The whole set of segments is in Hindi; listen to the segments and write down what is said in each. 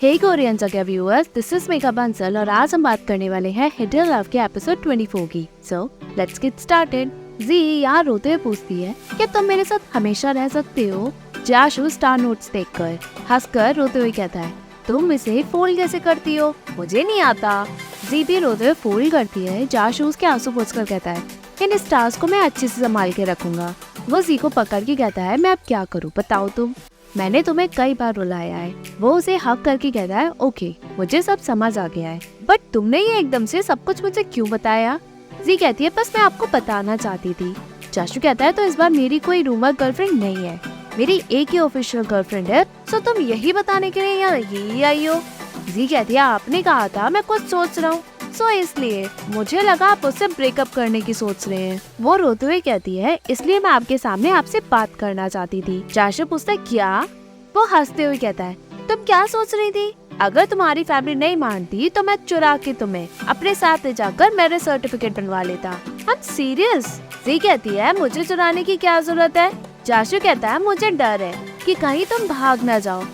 हे कोरियन जगह viewers, this is Megha Bansal और आज हम बात करने वाले हैं हिडन लव के एपिसोड 24 की। So let's get started. जी यहाँ रोते हुए पूछती है कि तुम मेरे साथ हमेशा रह सकते हो। जाशू स्टार नोट्स देखकर हंसकर रोते हुए कहता है, तुम इसे फोल्ड कैसे करती हो? मुझे नहीं आता। जी भी रोते हुए फोल्ड करती है। जाशू उसके आंसू पोंछकर कहता है, इन स्टार्स को मैं अच्छे से संभाल के रखूंगा। वो जी को पकड़ के कहता है, मैं अब क्या करूँ बताओ तुम, मैंने तुम्हें कई बार रुलाया है। वो उसे हक करके कहता है, ओके मुझे सब समझ आ गया है, बट तुमने ये एकदम से सब कुछ मुझे क्यों बताया? जी कहती है, बस मैं आपको बताना चाहती थी। जाशू कहता है, तो इस बार मेरी कोई रूमर गर्लफ्रेंड नहीं है, मेरी एक ही ऑफिशियल गर्लफ्रेंड है। सो तुम यही बताने के लिए यहाँ यही आई हो? जी कहती है, आपने कहा था मैं कुछ सोच रहा हूँ, सो इसलिए मुझे लगा आप उससे ब्रेकअप करने की सोच रहे हैं। वो रोते हुए कहती है, इसलिए मैं आपके सामने आपसे बात करना चाहती थी। जाशू पूछता है, क्या? वो हंसते हुए कहता है, तुम क्या सोच रही थी? अगर तुम्हारी फैमिली नहीं मानती तो मैं चुरा के तुम्हें अपने साथ ले जाकर मेरे सर्टिफिकेट बनवा लेता। हम सीरियस? जी कहती है, मुझे चुराने की क्या जरूरत है? जाशू कहता है, मुझे डर है कि कहीं तुम भाग न जाओ।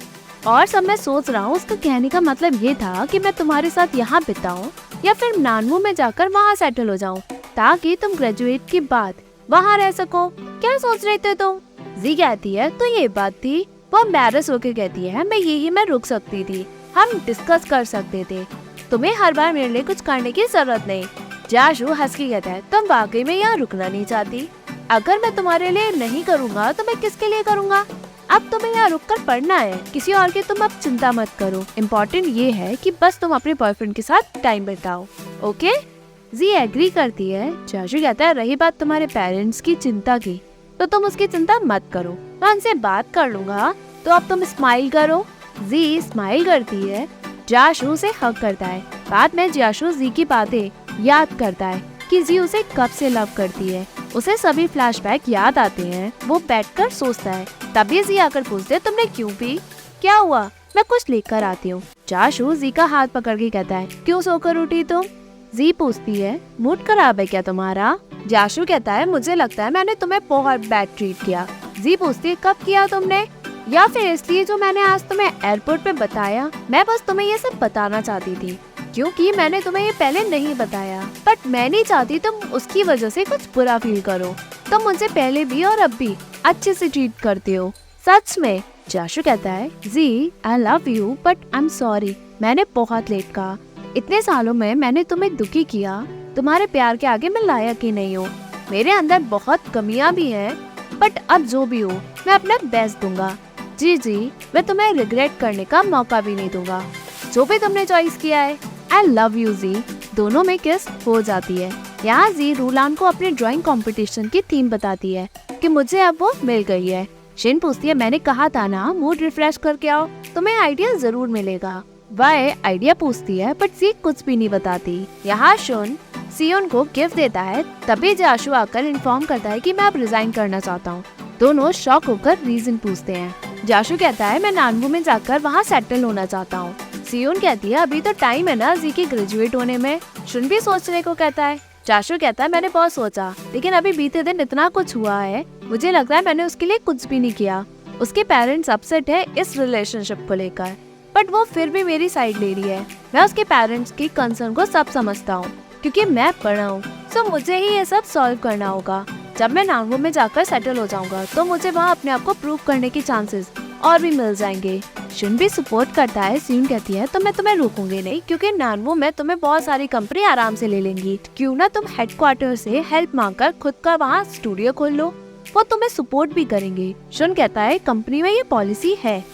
और सब मैं सोच रहा हूँ, उसका कहने का मतलब ये था कि मैं तुम्हारे साथ यहाँ बिताऊं या फिर नानमू में जाकर वहाँ सेटल हो जाऊं, ताकि तुम ग्रेजुएट के बाद वहाँ रह सको। क्या सोच रहे थे तुम? जी कहती है, तो ये बात थी। वो एम्बैरस होकर कहती है, मैं यही मैं रुक सकती थी, हम डिस्कस कर सकते थे, तुम्हें हर बार मेरे लिए कुछ करने की जरूरत नहीं। जाशू हंस के कहता है, तुम वाकई में यहाँ रुकना नहीं चाहती? अगर मैं तुम्हारे लिए नहीं करूँगा तो मैं किसके लिए करूँगा? अब तुम्हें यहाँ रुक कर पढ़ना है, किसी और की तुम अब चिंता मत करो। इम्पोर्टेंट ये है कि बस तुम अपने बॉयफ्रेंड के साथ टाइम बिताओ, ओके? जी एग्री करती है। जाशू कहता है, रही बात तुम्हारे पेरेंट्स की चिंता की, तो तुम उसकी चिंता मत करो, मैं उनसे बात कर लूंगा। तो अब तुम स्माइल करो। जी स्माइल करती है। जाशू से हक करता है। बाद में जाशू जी की बातें याद करता है कि जी उसे कब से लव करती है। उसे सभी फ्लैशबैक याद आते हैं। वो बैठकर सोचता है। तभी जी आकर पूछते, तुमने क्यों पी? क्या हुआ? मैं कुछ लेकर आती हूँ। जाशू जी का हाथ पकड़ के कहता है, क्यों सोकर उठी तुम? जी पूछती है, मूड खराब है क्या तुम्हारा? जाशू कहता है, मुझे लगता है मैंने तुम्हें बहुत बैड ट्रीट किया। जी पूछती है, कब किया तुमने? या फिर इसलिए जो मैंने आज तुम्हें एयरपोर्ट पे बताया? मैं बस तुम्हें ये सब बताना चाहती थी, क्योंकि मैंने तुम्हें ये पहले नहीं बताया, बट मैं नहीं चाहती तुम उसकी वजह से कुछ बुरा फील करो। तुम मुझे पहले भी और अब भी अच्छे से ट्रीट करते हो, सच में। जाशू कहता है, जी I love you but I am sorry, मैंने बहुत लेट कहा। इतने सालों में मैंने तुम्हें दुखी किया, तुम्हारे प्यार के आगे मैं लायक ही नहीं हूँ। मेरे अंदर बहुत कमियां भी हैं, बट अब जो भी हो मैं अपना बेस्ट दूंगा। जी मैं तुम्हें रिग्रेट करने का मौका भी नहीं दूंगा, जो भी तुमने चॉइस किया है। आई लव यू जी। दोनों में किस हो जाती है। यहाँ जी रूलान को अपने ड्राइंग कंपटीशन की थीम बताती है कि मुझे अब वो मिल गई है। शिन पूछती है, मैंने कहा था ना मूड रिफ्रेश करके आओ, तुम्हें आइडिया जरूर मिलेगा। वह आइडिया पूछती है बट जी कुछ भी नहीं बताती। यहाँ शुन सियोन को गिफ्ट देता है। तभी जाशू आकर इन्फॉर्म करता है कि मैं अब रिजाइन करना चाहता हूँ। दोनों शॉक होकर रीजन पूछते हैं। जाशू कहता है, मैं नानमू में जाकर वहाँ सेटल होना चाहता हूँ। सियोन कहती है, अभी तो टाइम है ना जी के ग्रेजुएट होने में। शुन भी सोचने को कहता है। जाशू कहता है, मैंने बहुत सोचा, लेकिन अभी बीते दिन इतना कुछ हुआ है, मुझे लगता है मैंने उसके लिए कुछ भी नहीं किया। उसके पेरेंट्स अपसेट है इस रिलेशनशिप को लेकर, बट वो फिर भी मेरी साइड ले रही है। मैं उसके पेरेंट्स की कंसर्न को सब समझता हूँ, क्योंकि मैं पढ़ा हूँ। सो मुझे ही ये सब सॉल्व करना होगा। जब मैं नानमू में जाकर सेटल हो जाऊंगा तो मुझे वहाँ अपने आप को प्रूव करने के चांसेस और भी मिल जाएंगे। शुन भी सपोर्ट करता है। सियोन कहती है, तो मैं तुम्हें रोकूंगी नहीं, क्योंकि नानमू में तुम्हें बहुत सारी कंपनी आराम से ले लेंगी। क्यों ना तुम हेडक्वार्टर से हेल्प मांगकर खुद का वहाँ स्टूडियो खोल लो, वो तुम्हें सपोर्ट भी करेंगे। शुन कहता है, कंपनी में ये पॉलिसी है,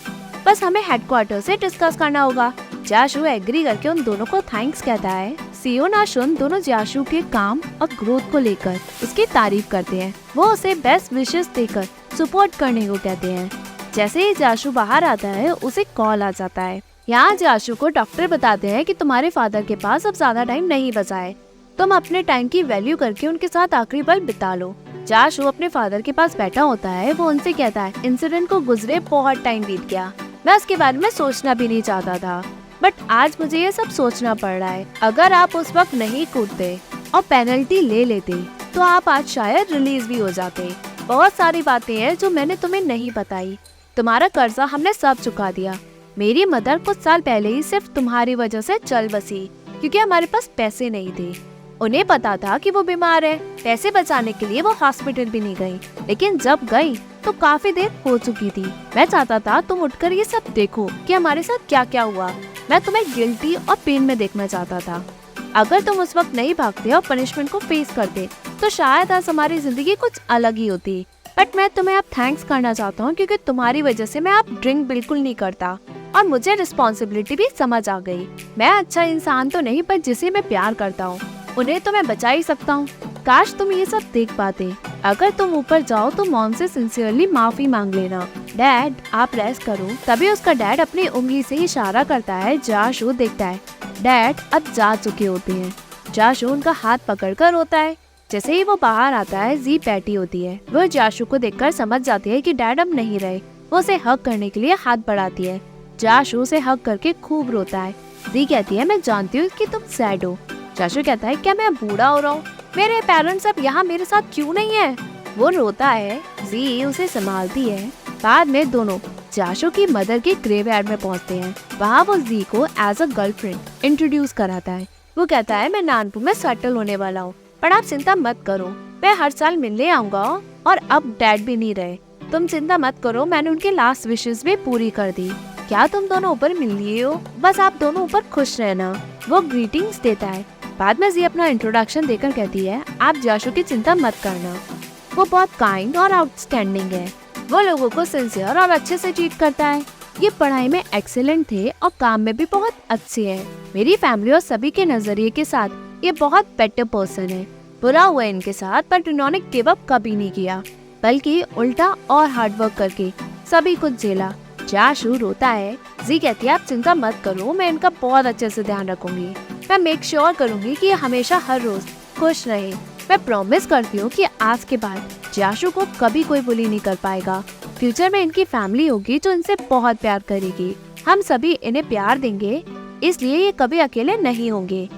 बस हमें हेडक्वार्टर से डिस्कस करना होगा। जाशू एग्री करके उन दोनों को थैंक्स कहता है। सियोन और शुन दोनों जाशू के काम और ग्रोथ को लेकर उसकी तारीफ करते हैं। वो उसे बेस्ट विशेस देकर सपोर्ट करने को कहते हैं। जैसे ही जाशू बाहर आता है, उसे कॉल आ जाता है। यहाँ जाशू को डॉक्टर बताते हैं कि तुम्हारे फादर के पास अब ज्यादा टाइम नहीं बचा है, तुम अपने टाइम की वैल्यू करके उनके साथ आखिरी पल बिता लो। जाशू अपने फादर के पास बैठा होता है। वो उनसे कहता है, इंसिडेंट को गुजरे बहुत टाइम बीत गया, मैं उसके बारे में सोचना भी नहीं चाहता था, बट आज मुझे ये सब सोचना पड़ रहा है। अगर आप उस वक्त नहीं कूदते और पेनल्टी ले लेते तो आप आज शायद रिलीज भी हो जाते। बहुत सारी बातें हैं जो मैंने तुम्हें नहीं बताई। तुम्हारा कर्जा हमने सब चुका दिया, मेरी मदर कुछ साल पहले ही सिर्फ तुम्हारी वजह से चल बसी, क्योंकि हमारे पास पैसे नहीं थे। उन्हें पता था कि वो बीमार है, पैसे बचाने के लिए वो हॉस्पिटल भी नहीं गई, लेकिन जब गई तो काफी देर हो चुकी थी। मैं चाहता था तुम उठकर ये सब देखो कि हमारे साथ क्या क्या हुआ। मैं तुम्हें गिल्टी और पेन में देखना चाहता था। अगर तुम उस वक्त नहीं भागते और पनिशमेंट को फेस करते तो शायद आज हमारी जिंदगी कुछ अलग ही होती। बट मैं तुम्हें अब थैंक्स करना चाहता हूँ, क्योंकि तुम्हारी वजह से मैं अब ड्रिंक बिल्कुल नहीं करता और मुझे रिस्पॉन्सिबिलिटी भी समझ आ गई। मैं अच्छा इंसान तो नहीं, पर जिसे मैं प्यार करता हूँ उन्हें तो मैं बचा ही सकता हूँ। काश तुम ये सब देख पाते। अगर तुम ऊपर जाओ तो मॉम से सिंसियरली माफी मांग लेना। डैड आप रेस्ट करो। तभी उसका डैड अपनी उंगली से इशारा करता है। जाशु देखता है डैड अब जा चुके होते हैं। जाशु उनका हाथ पकड़कर रोता है। जैसे ही वो बाहर आता है, जी बैठी होती है। वो जाशु को देखकर समझ जाती है कि डैड अब नहीं रहे। वो उसे हग करने के लिए हाथ बढ़ाती है। जाशु उसे हग करके खूब रोता है। जी कहती है मैं जानती हूँ कि तुम सैड हो। जाशु कहता है क्या मैं बूढ़ा हो रहा हूँ? मेरे पेरेंट्स अब यहाँ मेरे साथ क्यों नहीं है? वो रोता है। जी उसे संभालती है। बाद में दोनों जाशु की मदर के ग्रेवयार्ड में पहुँचते हैं। वहाँ वो जी को एज अ गर्लफ्रेंड इंट्रोड्यूस कराता है। वो कहता है मैं नानपुर में सेटल होने वाला हूँ, पर आप चिंता मत करो, मैं हर साल मिलने आऊंगा। और अब डैड भी नहीं रहे, तुम चिंता मत करो, मैंने उनके लास्ट विशेस भी पूरी कर दी। क्या तुम दोनों ऊपर मिल लिए हो? बस आप दोनों ऊपर खुश रहना। वो ग्रीटिंग्स देता है। बाद में जी अपना इंट्रोडक्शन देकर कहती है आप जाशु की चिंता मत करना, वो बहुत काइंड और आउटस्टैंडिंग है। वो लोगों को सिंसियर और अच्छे से ट्रीट करता है। ये पढ़ाई में एक्सीलेंट थे और काम में भी बहुत अच्छे हैं। मेरी फैमिली और सभी के नजरिए के साथ ये बहुत बेटर पर्सन है। बुरा हुआ इनके साथ, पर इन्होंने गिव अप कभी नहीं किया, बल्कि उल्टा और हार्ड वर्क करके सभी कुछ झेला। जाशु रोता है। जी कहती है आप चिंता मत करो, मैं इनका बहुत अच्छे से ध्यान रखूंगी। मैं मेक श्योर करूंगी कि ये हमेशा हर रोज खुश रहे। मैं प्रॉमिस करती हूँ कि आज के बाद जाशु को कभी कोई बुली नहीं कर पाएगा। फ्यूचर में इनकी फैमिली होगी जो इनसे बहुत प्यार करेगी। हम सभी इन्हें प्यार देंगे, इसलिए ये कभी अकेले नहीं होंगे।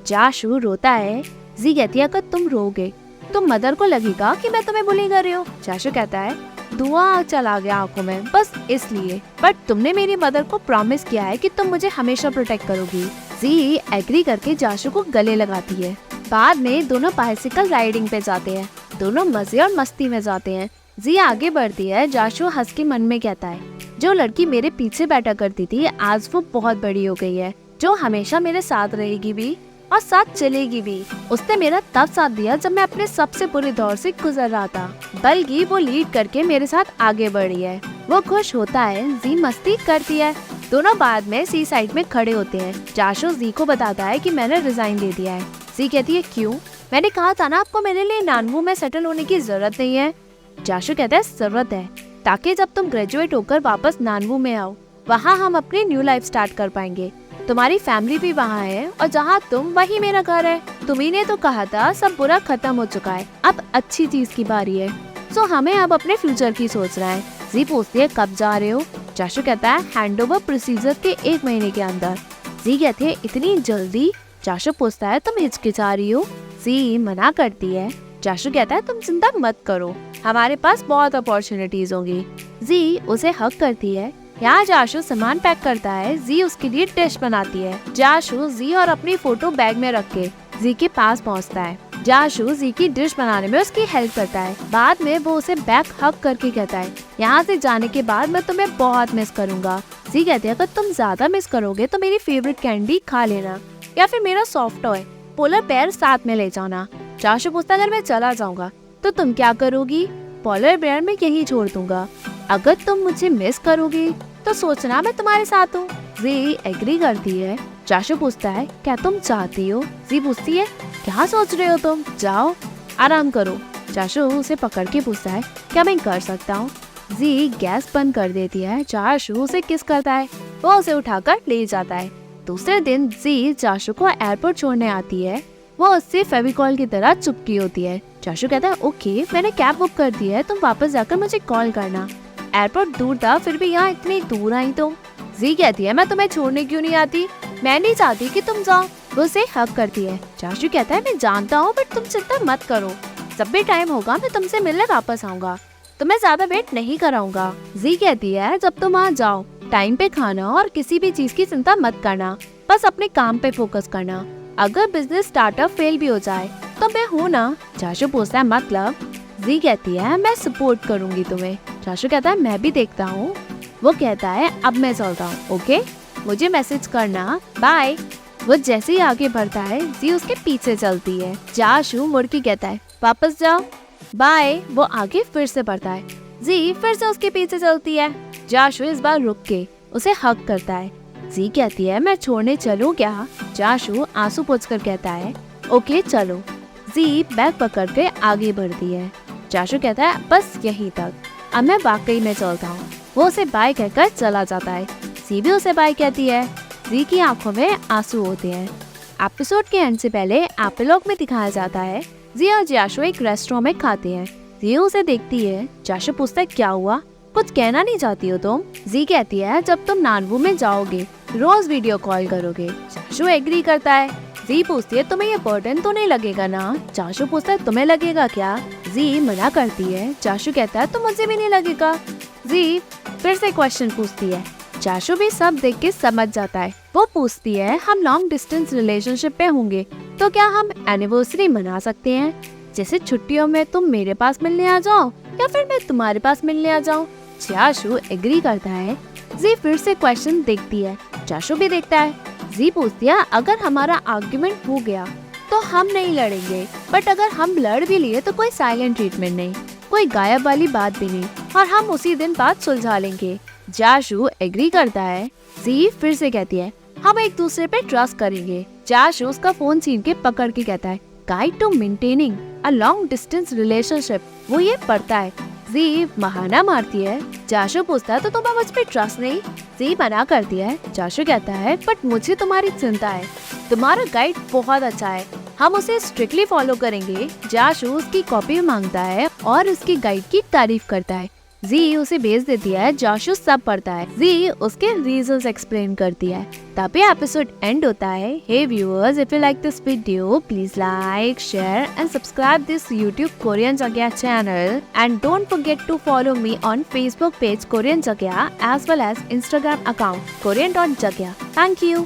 जाशु रोता है। जी कहती है अगर तुम रोगे तो मदर को लगेगा कि मैं तुम्हें बुली कर रही हूँ। जाशु कहता है धुआं चला गया आंखों में बस इसलिए, बट तुमने मेरी मदर को प्रॉमिस किया है कि तुम मुझे हमेशा प्रोटेक्ट करोगी। जी एग्री करके जाशु को गले लगाती है। बाद में दोनों बाइसिकल राइडिंग पे जाते हैं। दोनों मजे और मस्ती में जाते हैं। जी आगे बढ़ती है। जाशु हंस के मन में कहता है जो लड़की मेरे पीछे बैठा करती थी आज वो बहुत बड़ी हो गई है, जो हमेशा मेरे साथ रहेगी भी और साथ चलेगी भी। उसने मेरा तब साथ दिया जब मैं अपने सबसे बुरे दौर से गुजर रहा था, बल्कि वो लीड करके मेरे साथ आगे बढ़ी है। वो खुश होता है। जी मस्ती करती है। दोनों बाद में सी साइड में खड़े होते हैं। जाशु जी को बताता है कि मैंने रिजाइन दे दिया है। जी कहती है क्यों? मैंने कहा था ना आपको मेरे लिए नानवू में सेटल होने की जरूरत नहीं है। जाशु कहता है जरूरत है, ताकि जब तुम ग्रेजुएट होकर वापस नानवू में आओ, वहाँ हम अपनी न्यू लाइफ स्टार्ट कर पाएंगे। तुम्हारी फैमिली भी वहाँ है और जहाँ तुम वही मेरा घर है। तुम्ही ने तो कहा था सब बुरा खत्म हो चुका है, अब अच्छी चीज की बारी है। सो हमें अब अपने फ्यूचर की सोचना है। जी पूछती है कब जा रहे हो? जाशु कहता है हैंडओवर प्रोसीजर के 1 महीने के अंदर। जी कहती है इतनी जल्दी? जाशु पूछता है तुम हिचकिचा रही हो? जी मना करती है। जाशु कहता है तुम चिंता मत करो, हमारे पास बहुत अपॉर्चुनिटीज होंगी। जी उसे हक करती है। यहाँ जाशु सामान पैक करता है। जी उसके लिए डिश बनाती है। जाशु जी और अपनी फोटो बैग में रख के जी के पास पहुँचता है। जाशु जी की डिश बनाने में उसकी हेल्प करता है। बाद में वो उसे बैक हग करके कहता है यहाँ से जाने के बाद मैं तुम्हें बहुत मिस करूंगा। जी कहती है अगर तुम ज्यादा मिस करोगे तो मेरी फेवरेट कैंडी खा लेना, या फिर मेरा सॉफ्ट टॉय पोलर बेयर साथ में ले जाना। जाशु पूछता अगर मैं चला जाऊंगा तो तुम क्या करोगी? पोलर बेयर में यही छोड़ दूंगा। अगर तुम मुझे मिस करोगी तो सोचना मैं तुम्हारे साथ हूँ। जी एग्री करती है। जाशु पूछता है क्या तुम चाहती हो? जी पूछती है क्या सोच रहे हो तुम? जाओ आराम करो। जाशु उसे पकड़ के पूछता है क्या मैं कर सकता हूँ? जी गैस बंद कर देती है। जाशु उसे किस करता है। वो उसे उठाकर ले जाता है। दूसरे दिन जी जाशु को एयरपोर्ट छोड़ने आती है। वो उससे फेविकॉल की तरह चुपकी होती है। जाशु कहता है ओके मैंने कैब बुक कर दी है, तुम वापस जाकर मुझे कॉल करना। एयरपोर्ट दूर था, फिर भी यहाँ इतनी दूर आई तुम। जी कहती है मैं तुम्हें छोड़ने क्यों नहीं आती, मैं नहीं चाहती कि तुम जाओ। वो उसे हक करती है। जाशु कहता है मैं जानता हूँ, बट तुम चिंता मत करो, जब भी टाइम होगा मैं तुमसे मिलने वापस आऊंगा, तुम्हें ज्यादा वेट नहीं कराऊंगा। जी कहती है जब तुम वहाँ जाओ टाइम पे खाना और किसी भी चीज की चिंता मत करना, बस अपने काम पे फोकस करना। अगर बिजनेस स्टार्टअप फेल भी हो जाए तो मैं हूँ ना। जाशु पूछता है मतलब? जी कहती है मैं सपोर्ट करूंगी तुम्हें। जाशु कहता है मैं भी देखता हूँ। वो कहता है अब मैं चलता हूँ, ओके, मुझे मैसेज करना, बाय। वो जैसे ही आगे बढ़ता है जी उसके पीछे चलती है। जाशु मुड़ के कहता है वापस जाओ, बाय। वो आगे फिर से बढ़ता है, जी फिर से उसके पीछे चलती है। जाशु इस बार रुक के उसे हक करता है। जी कहती है मैं छोड़ने चलूं क्या? जाशु आंसू पोंछकर कहता है ओके चलो। जी बैग पकड़ के आगे बढ़ती है। जाशु कहता है बस यहीं तक, अब मैं वाकई में चलता हूँ। वो उसे बाय कहकर चला जाता है। जी भी उसे बाय कहती है। जी की आंखों में आंसू होते हैं। एपिसोड के एंड से पहले एपिलॉग में दिखाया जाता है जी और जाशु एक रेस्टोरेंट में खाते हैं। जी उसे देखती है। जाशु पूछता है क्या हुआ, कुछ कहना नहीं चाहती हो तुम? जी कहती है जब तुम नानवू में जाओगे रोज वीडियो कॉल करोगे। जाशु एग्री करता है। जी पूछती है तुम्हें ये बर्डन तो नहीं लगेगा ना? जाशु पूछता है तुम्हें लगेगा क्या? जी मना करती है। जाशु कहता है तो मुझे भी नहीं लगेगा। जी फिर से क्वेश्चन पूछती है। जाशु भी सब देख के समझ जाता है। वो पूछती है हम लॉन्ग डिस्टेंस रिलेशनशिप पे होंगे तो क्या हम एनिवर्सरी मना सकते हैं? जैसे छुट्टियों में तुम मेरे पास मिलने आ जाओ या फिर मैं तुम्हारे पास मिलने आ जाऊँ। जाशु एग्री करता है। जी फिर से क्वेश्चन देखती है। जाशु भी देखता है। जी पूछती है अगर हमारा आर्ग्यूमेंट हो गया तो हम नहीं लड़ेंगे, बट अगर हम लड़ भी लिए तो कोई साइलेंट ट्रीटमेंट नहीं, कोई गायब वाली बात भी नहीं, और हम उसी दिन बात सुलझा लेंगे। जाशु एग्री करता है। जी फिर से कहती है हम एक दूसरे पे ट्रस्ट करेंगे। जाशु उसका फोन छीन के पकड़ के कहता है guide to maintaining a long distance relationship, वो ये पढ़ता है। जी बहाना मारती है। जाशु पूछता है तो तुम्हें मुझ पे ट्रस्ट नहीं? जी मना करती है। जाशु कहता है बट मुझे तुम्हारी चिंता है, तुम्हारा गाइड बहुत अच्छा है, हम उसे स्ट्रिक्टली फॉलो करेंगे। जाशु उसकी कॉपी मांगता है और उसकी गाइड की तारीफ करता है। जी उसे भेज देती है। जाशु सब पढ़ता है। जी उसके रीजंस एक्सप्लेन करती है। तभी एपिसोड एंड होता है। Hey viewers, if you like this video please like, share and subscribe this YouTube Korean Jagya channel, and don't forget to follow me on Facebook page Korean Jagya as well as Instagram account korean.jagya. Thank you.